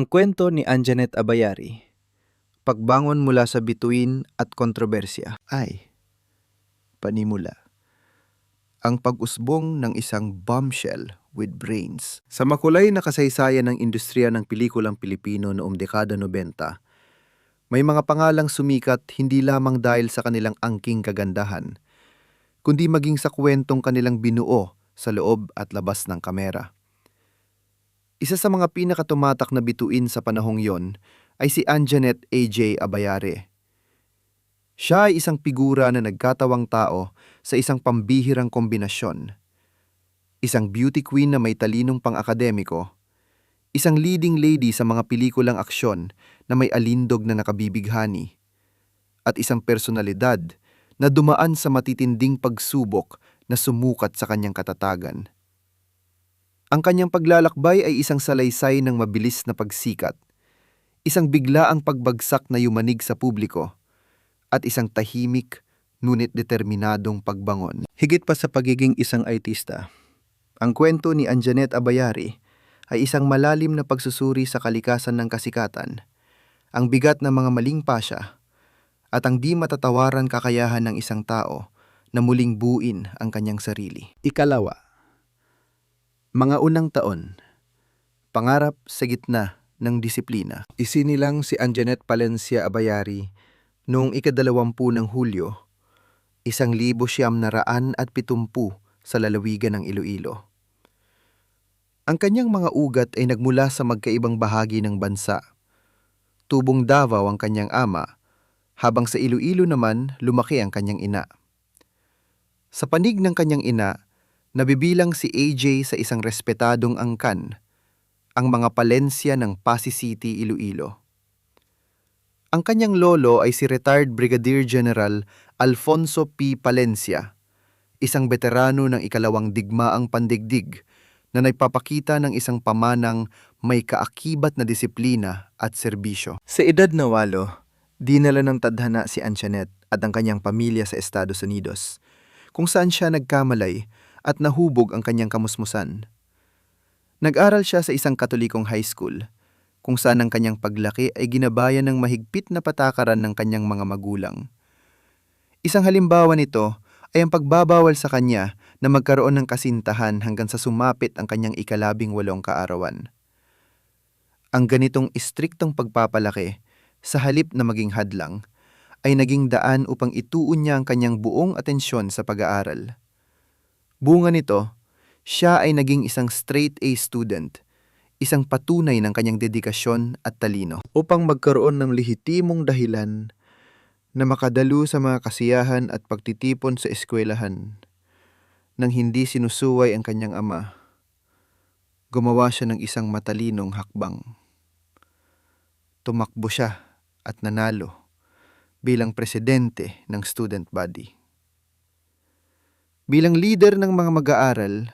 Ang kwento ni Anjanet Abayari, pagbangon mula sa bituin at kontrobersya. Ay, panimula. Ang pag-usbong ng isang bombshell with brains. Sa makulay na kasaysayan ng industriya ng pelikulang Pilipino noong dekada 90, may mga pangalang sumikat hindi lamang dahil sa kanilang angking kagandahan, kundi maging sa kwentong kanilang binuo sa loob at labas ng kamera. Isa sa mga pinakatumatak na bituin sa panahong yon ay si Anjanet A.J. Abayari. Siya ay isang figura na nagkatawang tao sa isang pambihirang kombinasyon. Isang beauty queen na may talinong pang-akademiko, isang leading lady sa mga pelikulang aksyon na may alindog na nakabibighani, at isang personalidad na dumaan sa matitinding pagsubok na sumukat sa kanyang katatagan. Ang kanyang paglalakbay ay isang salaysay ng mabilis na pagsikat, isang biglaang pagbagsak na yumanig sa publiko, at isang tahimik ngunit determinadong pagbangon. Higit pa sa pagiging isang artista, ang kwento ni Anjanet Abayari ay isang malalim na pagsusuri sa kalikasan ng kasikatan, ang bigat ng mga maling pasya, at ang di matatawaran kakayahan ng isang tao na muling buuin ang kanyang sarili. Ikalawa, mga unang taon, pangarap sa gitna ng disiplina. Isinilang si Anjanet Palencia Abayari noong ika-20 ng Hulyo, 1970 sa lalawigan ng Iloilo. Ang kanyang mga ugat ay nagmula sa magkaibang bahagi ng bansa. Tubong Davao ang kanyang ama, habang sa Iloilo naman lumaki ang kanyang ina. Sa panig ng kanyang ina, nabibilang si AJ sa isang respetadong angkan, ang mga Palencia ng Pasig City, Iloilo. Ang kanyang lolo ay si retired Brigadier General Alfonso P. Palencia, isang veterano ng ikalawang digmaang pandigdig na nagpapakita ng isang pamanang may kaakibat na disiplina at serbisyo. Sa edad na 8, dinala ng tadhana si Anjanet at ang kanyang pamilya sa Estados Unidos, kung saan siya nagkamalay at nahubog ang kanyang kamusmusan. Nag-aral siya sa isang Katolikong high school, kung saan ang kanyang paglaki ay ginabayan ng mahigpit na patakaran ng kanyang mga magulang. Isang halimbawa nito ay ang pagbabawal sa kanya na magkaroon ng kasintahan hanggang sa sumapit ang kanyang ika-18 kaarawan. Ang ganitong istriktong pagpapalaki, sa halip na maging hadlang, ay naging daan upang ituon niya ang kanyang buong atensyon sa pag-aaral. Bunga nito, siya ay naging isang straight A student, isang patunay ng kanyang dedikasyon at talino. Upang magkaroon ng lehitimong dahilan na makadalo sa mga kasiyahan at pagtitipon sa eskwelahan, nang hindi sinusuway ang kanyang ama, gumawa siya ng isang matalinong hakbang. Tumakbo siya at nanalo bilang presidente ng student body. Bilang leader ng mga mag-aaral,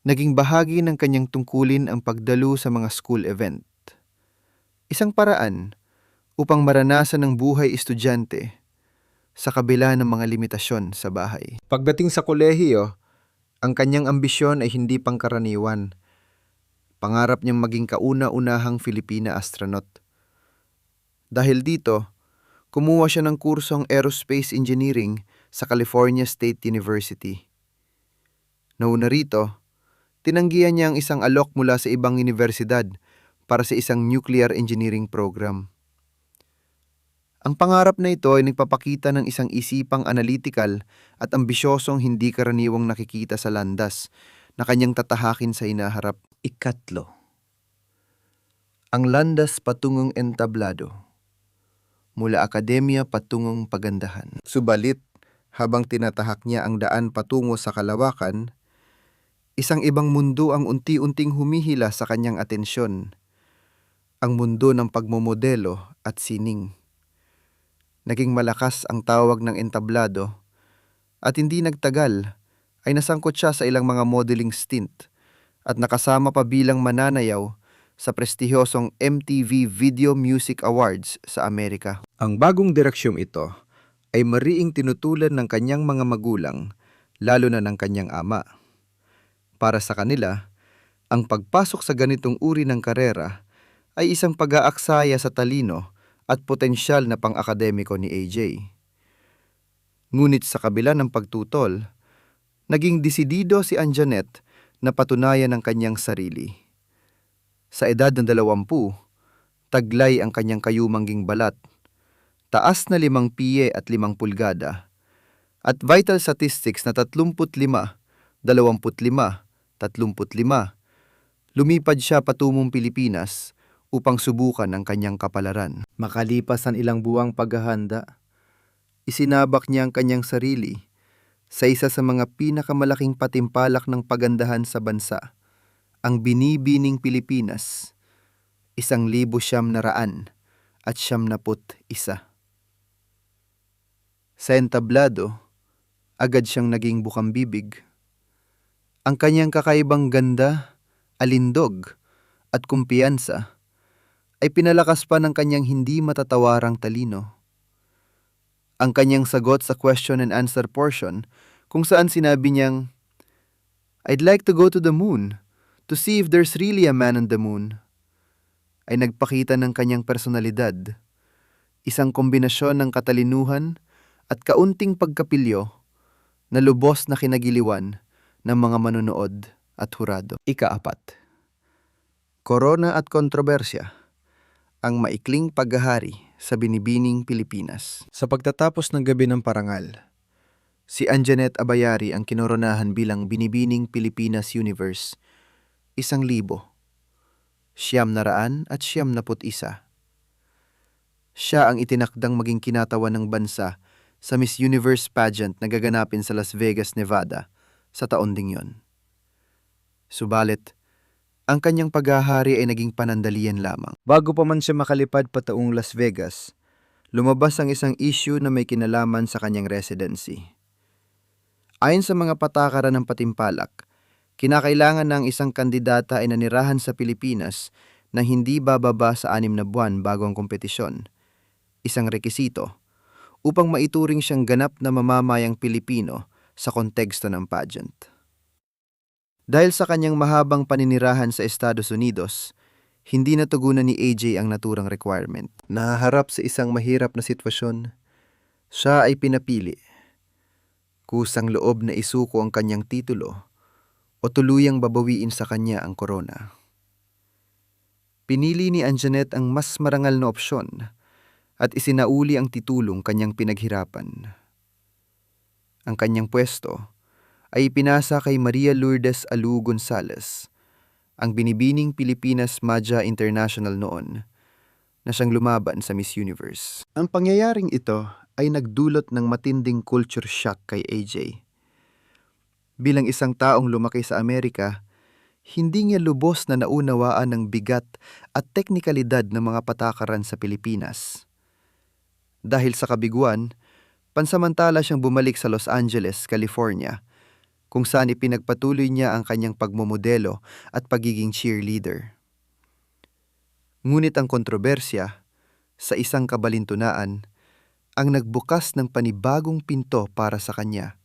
naging bahagi ng kanyang tungkulin ang pagdalo sa mga school event. Isang paraan upang maranasan ng buhay estudyante sa kabila ng mga limitasyon sa bahay. Pagdating sa kolehiyo, ang kanyang ambisyon ay hindi pangkaraniwan. Pangarap niyang maging kauna-unahang Filipina astronaut. Dahil dito, kumuha siya ng kursong Aerospace Engineering sa California State University. Nauna rito, tinanggihan niya ang isang alok mula sa ibang universidad para sa isang nuclear engineering program. Ang pangarap na ito ay nagpapakita ng isang isipang analytical at ambisyosong hindi karaniwang nakikita sa landas na kanyang tatahakin sa hinaharap. Ikatlo, ang landas patungong entablado, mula akademya patungong pagandahan. Subalit, habang tinatahak niya ang daan patungo sa kalawakan, isang ibang mundo ang unti-unting humihila sa kanyang atensyon, ang mundo ng pagmomodelo at sining. Naging malakas ang tawag ng entablado at hindi nagtagal ay nasangkot siya sa ilang mga modeling stint at nakasama pa bilang mananayaw sa prestihiyosong MTV Video Music Awards sa Amerika. Ang bagong direksyong ito ay mariing tinutulan ng kanyang mga magulang, lalo na ng kanyang ama. Para sa kanila, ang pagpasok sa ganitong uri ng karera ay isang pag-aaksaya sa talino at potensyal na pang-akademiko ni AJ. Ngunit sa kabila ng pagtutol, naging desidido si Anjanette na patunayan ang kanyang sarili. Sa edad ng 20, taglay ang kanyang kayumangging balat, taas na 5 piye at 5 pulgada, at vital statistics na 35, 25, 35, lumipad siya patungong Pilipinas upang subukan ang kanyang kapalaran. Makalipas ang ilang buwang paghahanda, isinabak niya ang kanyang sarili sa isa sa mga pinakamalaking patimpalak ng pagandahan sa bansa, ang Binibining Pilipinas, 1,900 at 71. Sa entablado, agad siyang naging bukambibig. Ang kanyang kakaibang ganda, alindog, at kumpiyansa ay pinalakas pa ng kanyang hindi matatawarang talino. Ang kanyang sagot sa question and answer portion kung saan sinabi niyang, "I'd like to go to the moon to see if there's really a man on the moon," ay nagpakita ng kanyang personalidad, isang kombinasyon ng katalinuhan at kaunting pagkapilyo na lubos na kinagiliwan ng mga manonood at hurado. Ika-4. Korona at kontrobersya, ang maikling paghahari sa Binibining Pilipinas. Sa pagtatapos ng gabi ng parangal, si Anjanette Abayari ang kinoronahan bilang Binibining Pilipinas Universe 1,971. Siya ang itinakdang maging kinatawan ng bansa sa Miss Universe pageant na gaganapin sa Las Vegas, Nevada sa taon ding yon. Subalit, ang kanyang paghahari ay naging panandalian lamang. Bago pa man siya makalipad pataong Las Vegas, lumabas ang isang issue na may kinalaman sa kanyang residency. Ayon sa mga patakaran ng patimpalak, kinakailangan ng isang kandidata ay nanirahan sa Pilipinas na hindi bababa sa 6 na buwan bago ang kompetisyon, isang rekisito, upang maituring siyang ganap na mamamayang Pilipino sa konteksto ng pageant. Dahil sa kanyang mahabang paninirahan sa Estados Unidos, hindi natugunan ni AJ ang naturang requirement. Nahaharap sa isang mahirap na sitwasyon, siya ay pinapili. Kusang loob na isuko ang kanyang titulo o tuluyang babawiin sa kanya ang korona. Pinili ni Anjanette ang mas marangal na opsyon at isinauli ang titulong kanyang pinaghirapan. Ang kanyang pwesto ay ipinasa kay Maria Lourdes Alu Gonzales, ang Binibining Pilipinas Madja International noon, na siyang lumaban sa Miss Universe. Ang pangyayaring ito ay nagdulot ng matinding culture shock kay AJ. Bilang isang taong lumaki sa Amerika, hindi niya lubos na naunawaan ng bigat at teknikalidad ng mga patakaran sa Pilipinas. Dahil sa kabiguan, pansamantala siyang bumalik sa Los Angeles, California, kung saan ipinagpatuloy niya ang kanyang pagmomodelo at pagiging cheerleader. Ngunit ang kontrobersya, sa isang kabalintunaan, ang nagbukas ng panibagong pinto para sa kanya.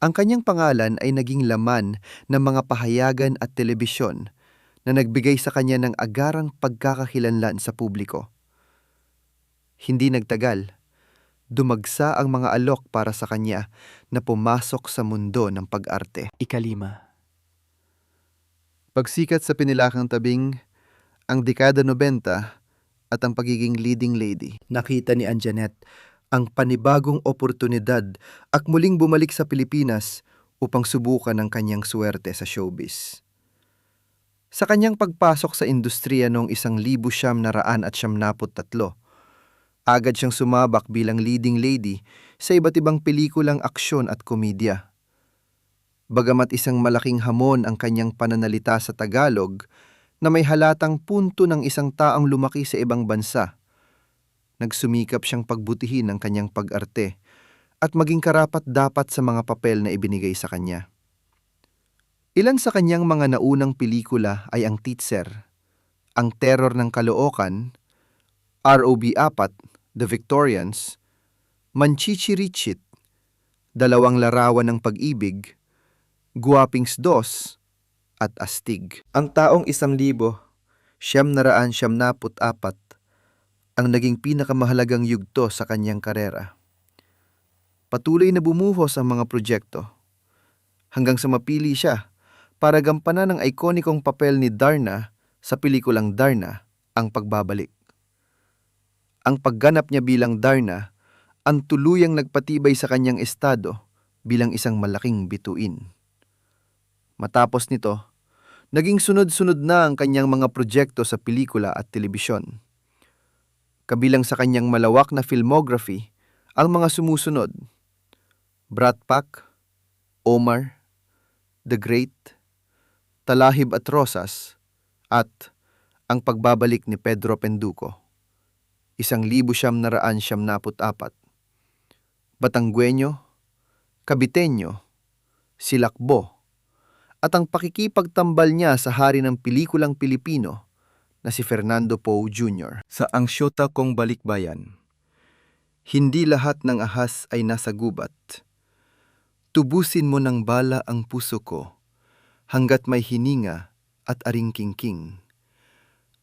Ang kanyang pangalan ay naging laman ng mga pahayagan at telebisyon na nagbigay sa kanya ng agarang pagkakakilanlan sa publiko. Hindi nagtagal, dumagsa ang mga alok para sa kanya na pumasok sa mundo ng pag-arte. Ika-5. Pagsikat sa pinilakang tabing, ang dekada 90 at ang pagiging leading lady. Nakita ni Anjanette ang panibagong oportunidad at muling bumalik sa Pilipinas upang subukan ang kanyang swerte sa showbiz. Sa kanyang pagpasok sa industriya noong 1973, agad siyang sumabak bilang leading lady sa iba't ibang pelikulang aksyon at komedya. Bagamat isang malaking hamon ang kanyang pananalita sa Tagalog na may halatang punto ng isang taong lumaki sa ibang bansa, nagsumikap siyang pagbutihin ang kanyang pag-arte at maging karapat-dapat sa mga papel na ibinigay sa kanya. Ilan sa kanyang mga naunang pelikula ay ang Titser, Ang Terror ng Caloocan, ROB 4, The Victorians, Manchichirichit, Dalawang Larawan ng Pag-ibig, Guwapings 2, at Astig. Ang Taong 1,000, 4 ang naging pinakamahalagang yugto sa kanyang karera. Patuloy na bumuhos ang mga proyekto hanggang sa mapili siya para gampanan ang ikonikong papel ni Darna sa pelikulang Darna, Ang Pagbabalik. Ang pagganap niya bilang Darna ang tuluyang nagpatibay sa kanyang estado bilang isang malaking bituin. Matapos nito, naging sunod-sunod na ang kanyang mga proyekto sa pelikula at telebisyon. Kabilang sa kanyang malawak na filmography ang mga sumusunod: Brat Pack, Omar, The Great, Talahib at Rosas, at Ang Pagbabalik ni Pedro Penduko, 1974, Batanggueño, Caviteño, Silakbo, at ang pakikipagtambal niya sa hari ng pelikulang Pilipino na si Fernando Poe Jr. Sa Ang Syota Kong Balikbayan, hindi lahat ng ahas ay nasa gubat. Tubusin mo ng bala ang puso ko hanggat may hininga at aringkingking.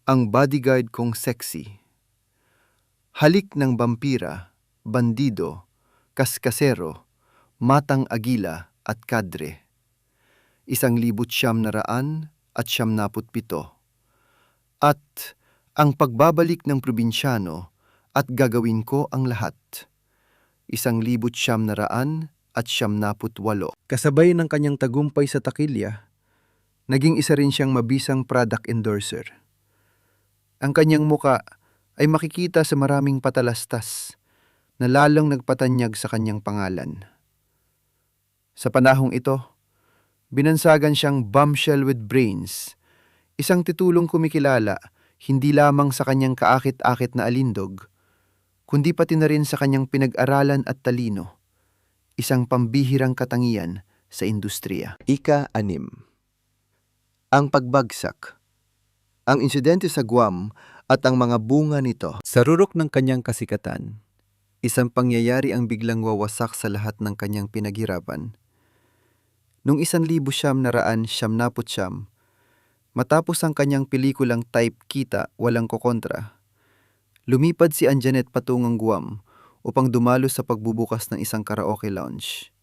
Ang bodyguard kong sexy. Halik ng vampira, bandido, kaskasero, matang agila at kadre. 1977. At Ang Pagbabalik ng Probinsyano at Gagawin Ko ang Lahat, 1978. Kasabay ng kanyang tagumpay sa takilya, naging isa rin siyang mabisang product endorser. Ang kanyang muka ay makikita sa maraming patalastas na lalong nagpatanyag sa kanyang pangalan. Sa panahong ito, binansagan siyang bombshell with brains, isang titulong kumikilala hindi lamang sa kanyang kaakit-akit na alindog, kundi pati na rin sa kanyang pinag-aralan at talino, isang pambihirang katangian sa industriya. Ika-6. Ang pagbagsak. Ang insidente sa Guam at ang mga bunga nito. Sa rurok ng kanyang kasikatan, isang pangyayari ang biglang wawasak sa lahat ng kanyang pinaghirapan. Noong 1979, matapos ang kanyang pelikulang Type Kita, Walang Kokontra, lumipad si Anjanette patungong Guam upang dumalo sa pagbubukas ng isang karaoke lounge.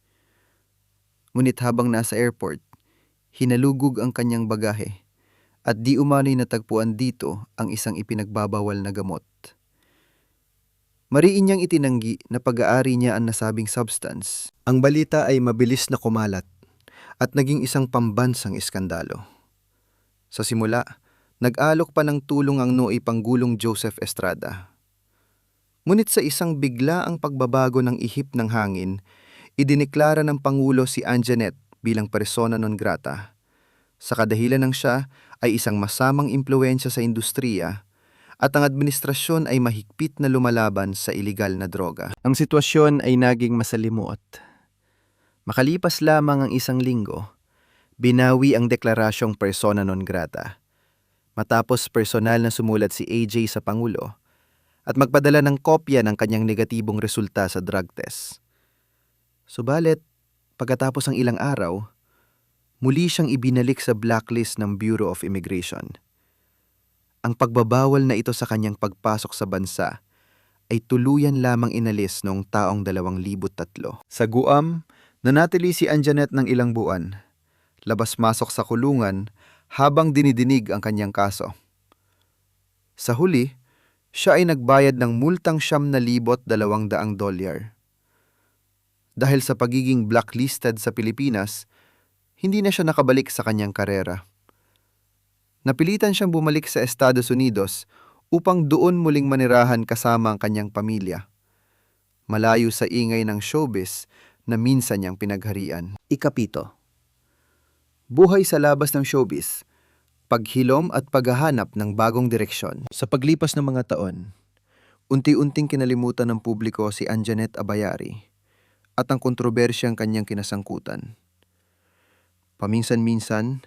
Ngunit habang nasa airport, hinalugog ang kanyang bagahe at di umano'y natagpuan dito ang isang ipinagbabawal na gamot. Mariin niyang itinanggi na pag-aari niya ang nasabing substance. Ang balita ay mabilis na kumalat at naging isang pambansang iskandalo. Sa simula, nag-alok pa ng tulong ang Nooy Panggulong Joseph Estrada. Ngunit sa isang biglaang pagbabago ng ihip ng hangin, idineklara ng Pangulo si Anjanette bilang persona non grata. Sa kadahilan ng siya ay isang masamang impluwensya sa industriya at ang administrasyon ay mahigpit na lumalaban sa iligal na droga. Ang sitwasyon ay naging masalimuot. Makalipas lamang ang isang linggo, binawi ang deklarasyong persona non grata. Matapos personal na sumulat si AJ sa Pangulo at magpadala ng kopya ng kanyang negatibong resulta sa drug test. Subalit, pagkatapos ng ilang araw, muli siyang ibinalik sa blacklist ng Bureau of Immigration. Ang pagbabawal na ito sa kanyang pagpasok sa bansa ay tuluyan lamang inalis noong taong 2003. Sa Guam, nanatili si Anjanette ng ilang buwan, labas-masok sa kulungan habang dinidinig ang kanyang kaso. Sa huli, siya ay nagbayad ng multang $9,200. Dahil sa pagiging blacklisted sa Pilipinas, hindi na siya nakabalik sa kanyang karera. Napilitan siyang bumalik sa Estados Unidos upang doon muling manirahan kasama ang kanyang pamilya, malayo sa ingay ng showbiz na minsan niyang pinagharian. Ika-7. Buhay sa labas ng showbiz, paghilom at paghahanap ng bagong direksyon. Sa paglipas ng mga taon, unti-unting kinalimutan ng publiko si Anjanette Abayari at ang kontrobersyang kanyang kinasangkutan. Paminsan-minsan,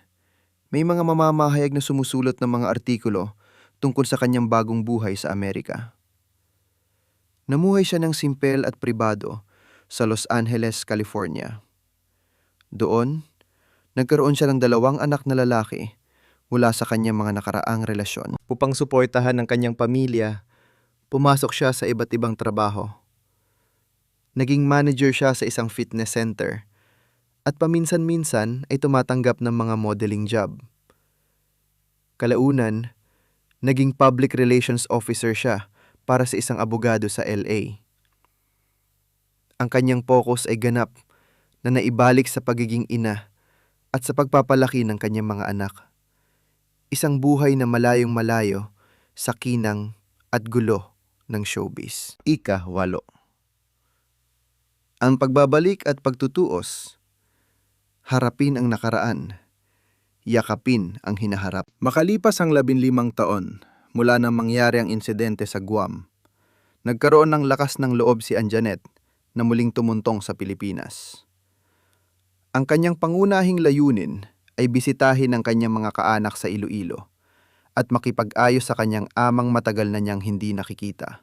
may mga mamamahayag na sumusulot ng mga artikulo tungkol sa kanyang bagong buhay sa Amerika. Namuhay siya ng simpel at pribado sa Los Angeles, California. Doon, nagkaroon siya ng 2 anak na lalaki mula sa kanyang mga nakaraang relasyon. Upang suportahan ang kanyang pamilya, pumasok siya sa iba't ibang trabaho. Naging manager siya sa isang fitness center at paminsan-minsan ay tumatanggap ng mga modeling job. Kalaunan, naging public relations officer siya para sa isang abogado sa LA. Ang kanyang focus ay ganap na naibalik sa pagiging ina at sa pagpapalaki ng kanyang mga anak. Isang buhay na malayong malayo sa kinang at gulo ng showbiz. Ika-8. Ang pagbabalik at pagtutuos, harapin ang nakaraan, yakapin ang hinaharap. Makalipas ang 15 taon mula nang mangyari ang insidente sa Guam, nagkaroon ng lakas ng loob si Anjanette na muling tumuntong sa Pilipinas. Ang kanyang pangunahing layunin ay bisitahin ang kanyang mga kaanak sa Iloilo at makipag-ayos sa kanyang amang matagal na niyang hindi nakikita.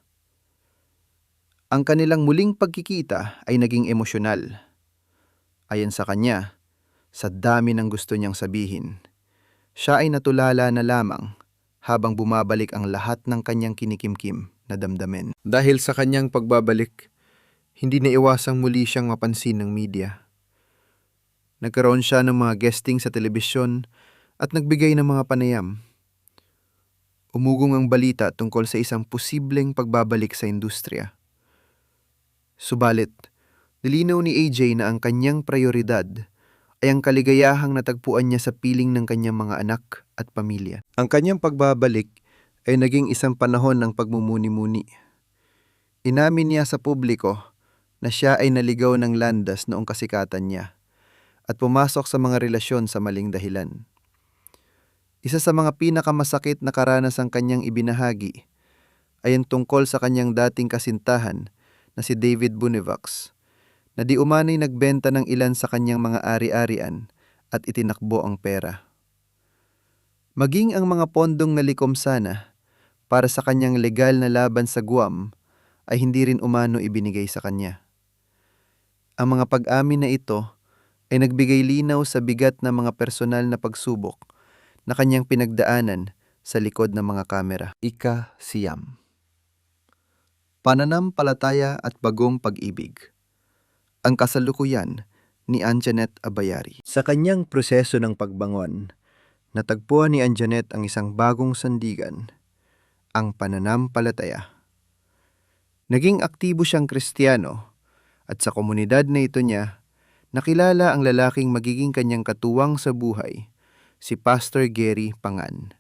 Ang kanilang muling pagkikita ay naging emosyonal. Ayon sa kanya, sa dami ng gusto niyang sabihin, siya ay natulala na lamang habang bumabalik ang lahat ng kanyang kinikimkim na damdamin. Dahil sa kanyang pagbabalik, hindi na iwasang muli siyang mapansin ng media. Nagkaroon siya ng mga guesting sa telebisyon at nagbigay ng mga panayam. Umugong ang balita tungkol sa isang posibleng pagbabalik sa industriya. Subalit, nilinaw ni AJ na ang kanyang prioridad ay ang kaligayahang natagpuan niya sa piling ng kanyang mga anak at pamilya. Ang kanyang pagbabalik ay naging isang panahon ng pagmumuni-muni. Inamin niya sa publiko na siya ay naligaw ng landas noong kasikatan niya at pumasok sa mga relasyon sa maling dahilan. Isa sa mga pinakamasakit na karanasang kanyang ibinahagi ay ang tungkol sa kanyang dating kasintahan na si David Bonifax, na di umanay nagbenta ng ilan sa kanyang mga ari-arian at itinakbo ang pera. Maging ang mga pondong nalikom sana para sa kanyang legal na laban sa Guam ay hindi rin umano ibinigay sa kanya. Ang mga pag-amin na ito ay nagbigay linaw sa bigat na mga personal na pagsubok na kanyang pinagdaanan sa likod ng mga kamera. Ika-9. Pananampalataya at bagong pag-ibig. Ang kasalukuyan ni Anjanette Abayari. Sa kanyang proseso ng pagbangon, natagpuan ni Anjanette ang isang bagong sandigan, ang pananampalataya. Naging aktibo siyang Kristiyano at sa komunidad na ito niya, nakilala ang lalaking magiging kanyang katuwang sa buhay, si Pastor Gary Pangan.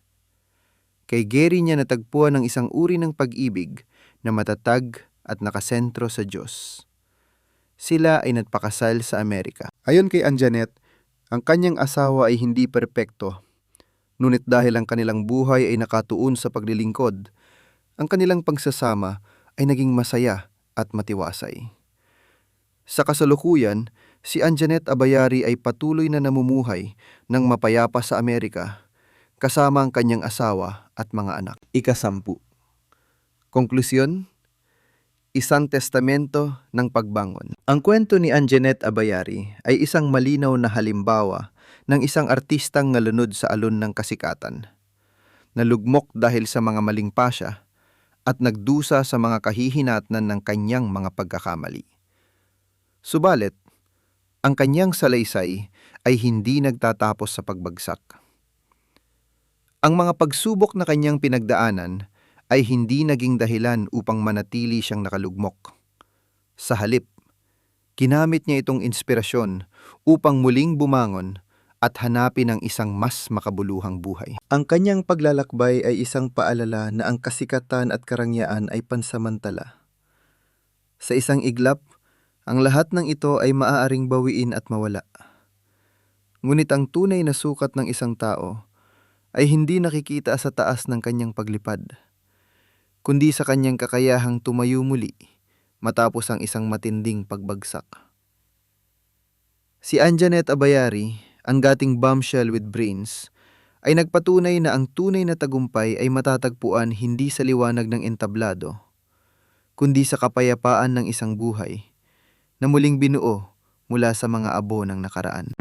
Kay Gary niya natagpuan ang isang uri ng pag-ibig na matatag at nakasentro sa Diyos. Sila ay nagpakasal sa Amerika. Ayon kay Anjanette, ang kanyang asawa ay hindi perpekto, ngunit dahil ang kanilang buhay ay nakatuon sa paglilingkod, ang kanilang pagsasama ay naging masaya at matiwasay. Sa kasalukuyan, si Anjanette Abayari ay patuloy na namumuhay ng mapayapa sa Amerika, kasama ang kanyang asawa at mga anak. Ika-10. Konklusyon, isang testamento ng pagbangon. Ang kwento ni Anjanette Abayari ay isang malinaw na halimbawa ng isang artistang nalunod sa alon ng kasikatan, nalugmok dahil sa mga maling pasya at nagdusa sa mga kahihinatnan ng kanyang mga pagkakamali. Subalit, ang kanyang salaysay ay hindi nagtatapos sa pagbagsak. Ang mga pagsubok na kanyang pinagdaanan ay hindi naging dahilan upang manatili siyang nakalugmok. Sa halip, ginamit niya itong inspirasyon upang muling bumangon at hanapin ang isang mas makabuluhang buhay. Ang kanyang paglalakbay ay isang paalala na ang kasikatan at karangyaan ay pansamantala. Sa isang iglap, ang lahat ng ito ay maaaring bawiin at mawala. Ngunit ang tunay na sukat ng isang tao ay hindi nakikita sa taas ng kanyang paglipad, kundi sa kanyang kakayahang tumayo muli matapos ang isang matinding pagbagsak. Si Anjanette Abayari, ang dating bombshell with brains, ay nagpatunay na ang tunay na tagumpay ay matatagpuan hindi sa liwanag ng entablado, kundi sa kapayapaan ng isang buhay na muling binuo mula sa mga abo ng nakaraan.